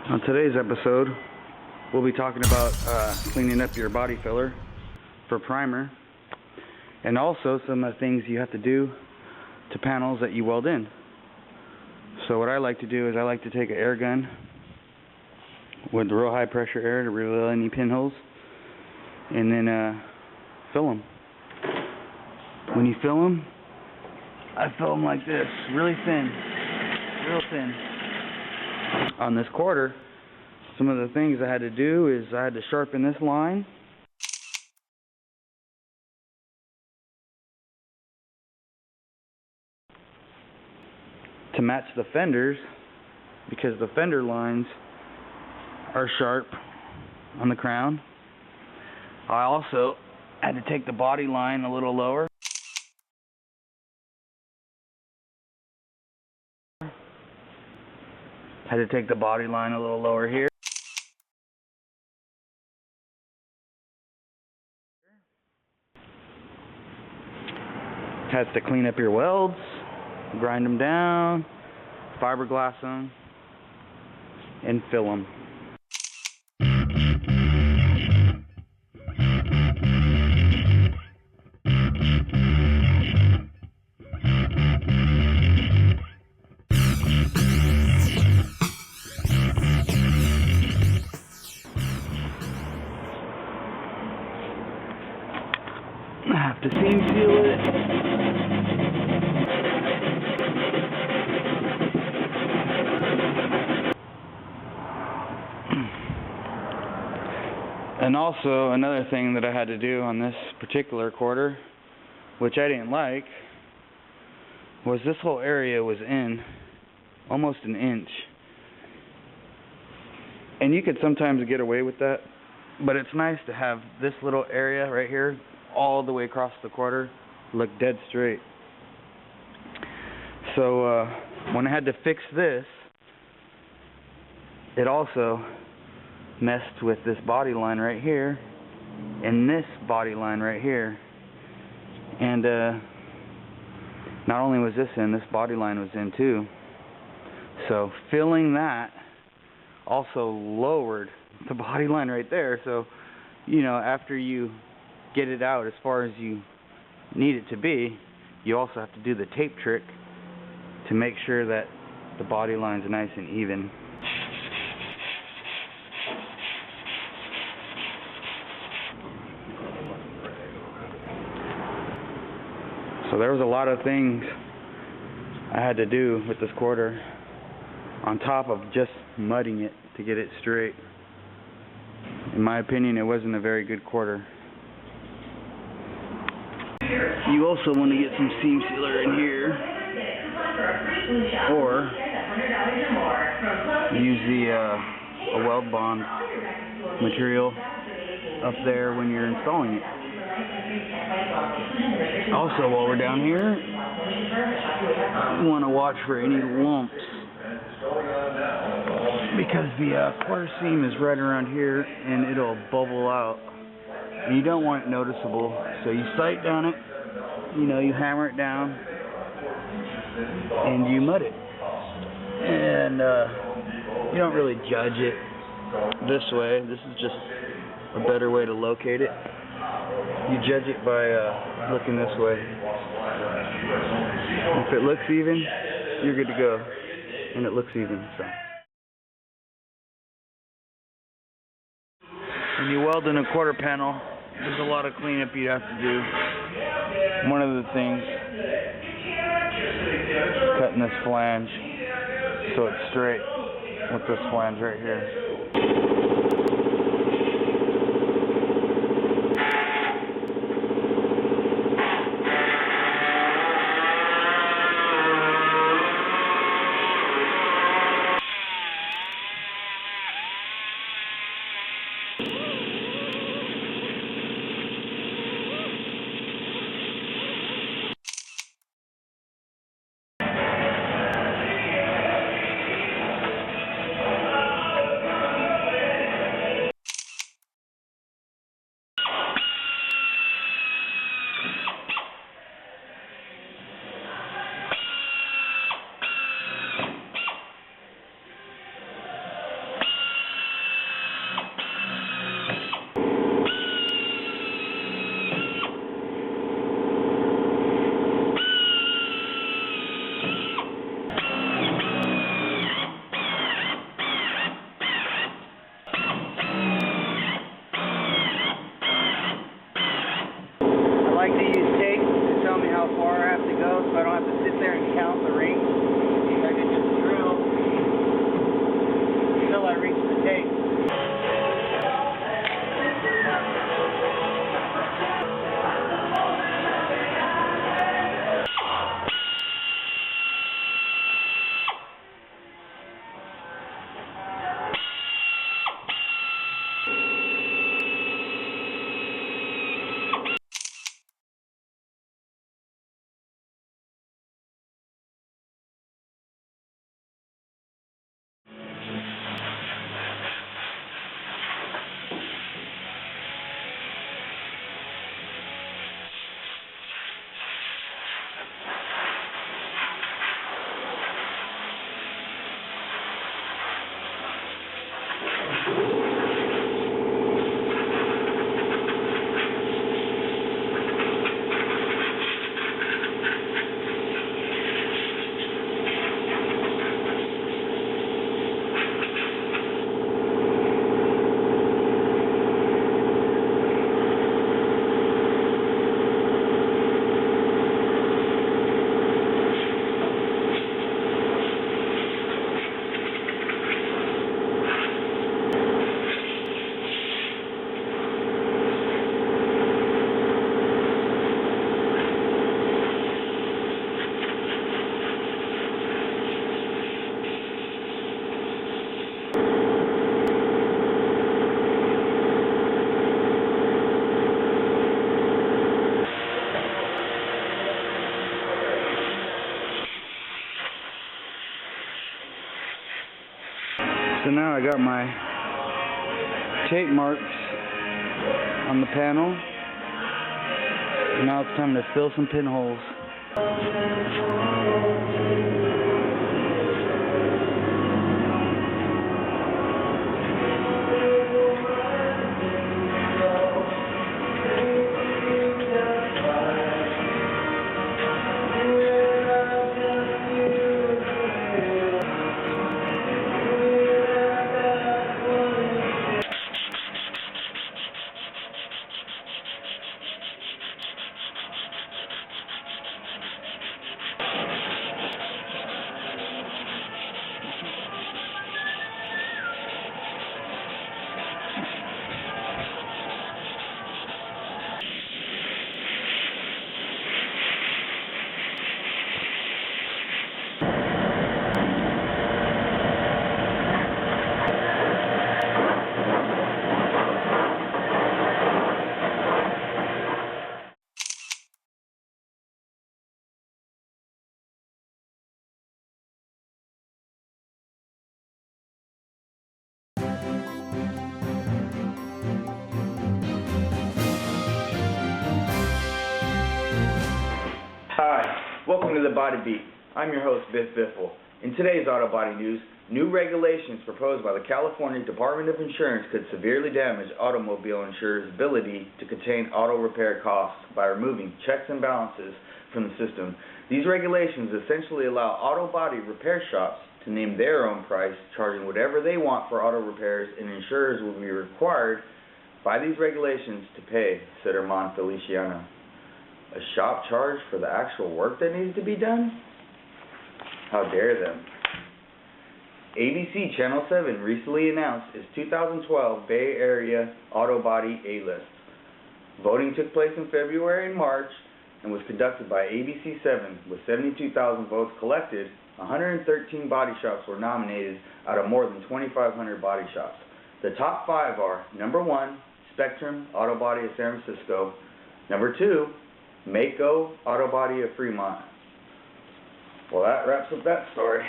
On today's episode, we'll be talking about cleaning up your body filler for primer, and also some of the things you have to do to panels that you weld in. So what I like to do is I like to take an air gun with real high pressure air to reveal any pinholes, and then fill them. When you fill them, I fill them like this, really thin, real thin. On this quarter, some of the things I had to do is I had to sharpen this line. To match the fenders, because the fender lines are sharp on the crown. I also had to take the body line a little lower. Had to take the body line a little lower here. Has to clean up your welds, grind them down, fiberglass them, and fill them. I have to seam seal it. And also another thing that I had to do on this particular quarter, which I didn't like, was this whole area was in almost an inch. And you could sometimes get away with that, but it's nice to have this little area right here all the way across the quarter look dead straight. So when I had to fix this, it also messed with this body line right here and this body line right here. And not only was this in, this body line was in too. So filling that also lowered the body line right there. So, you know, after you get it out as far as you need it to be, you also have to do the tape trick to make sure that the body line's nice and even. So there was a lot of things I had to do with this quarter on top of just mudding it to get it straight. In my opinion, it wasn't a very good quarter. You also want to get some seam sealer in here, or use the a weld bond material up there when you're installing it. Also, while we're down here, you want to watch for any lumps, because the quarter seam is right around here and it'll bubble out. And you don't want it noticeable, so you sight down it, you know, you hammer it down, and you mud it. And you don't really judge it this way. This is just a better way to locate it. You judge it by looking this way. If it looks even, you're good to go. And it looks even, so. When you weld in a quarter panel, there's a lot of cleanup you have to do. One of the things, cutting this flange so it's straight with this flange right here. So now I got my tape marks on the panel. Now it's time to fill some pinholes. Hi, welcome to the Body Beat. I'm your host, Biff Biffle. In today's Auto Body News, new regulations proposed by the California Department of Insurance could severely damage automobile insurers' ability to contain auto repair costs by removing checks and balances from the system. These regulations essentially allow auto body repair shops to name their own price, charging whatever they want for auto repairs, and insurers will be required by these regulations to pay, said Herman Feliciano. A shop charge for the actual work that needs to be done? How dare them. ABC Channel 7 recently announced its 2012 Bay Area Auto Body A-List. Voting took place in February and March and was conducted by ABC 7. With 72,000 votes collected, 113 body shops were nominated out of more than 2,500 body shops. The top 5 are: number 1, Spectrum Auto Body of San Francisco; number 2, Mako Auto Body of Fremont. Well, that wraps up that story.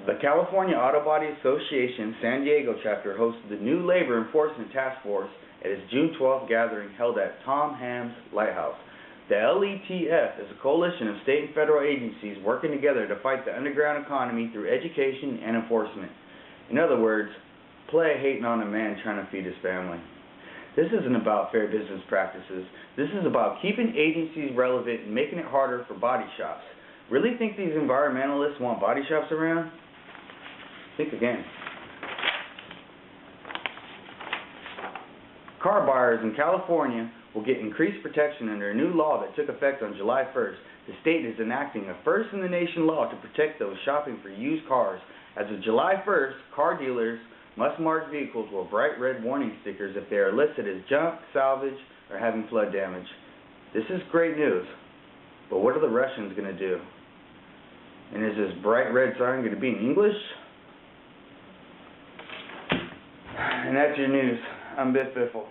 The California Auto Body Association San Diego chapter hosted the new Labor Enforcement Task Force at its June 12th gathering held at Tom Ham's Lighthouse. The LETF is a coalition of state and federal agencies working together to fight the underground economy through education and enforcement. In other words, play hating on a man trying to feed his family. This isn't about fair business practices. This is about keeping agencies relevant and making it harder for body shops. Really think these environmentalists want body shops around? Think again. Car buyers in California will get increased protection under a new law that took effect on July 1st. The state is enacting a first-in-the-nation law to protect those shopping for used cars. As of July 1st, car dealers must mark vehicles with bright red warning stickers if they are listed as junk, salvage, or having flood damage. This is great news, but what are the Russians going to do? And is this bright red sign going to be in English? And that's your news. I'm Biff Biffle.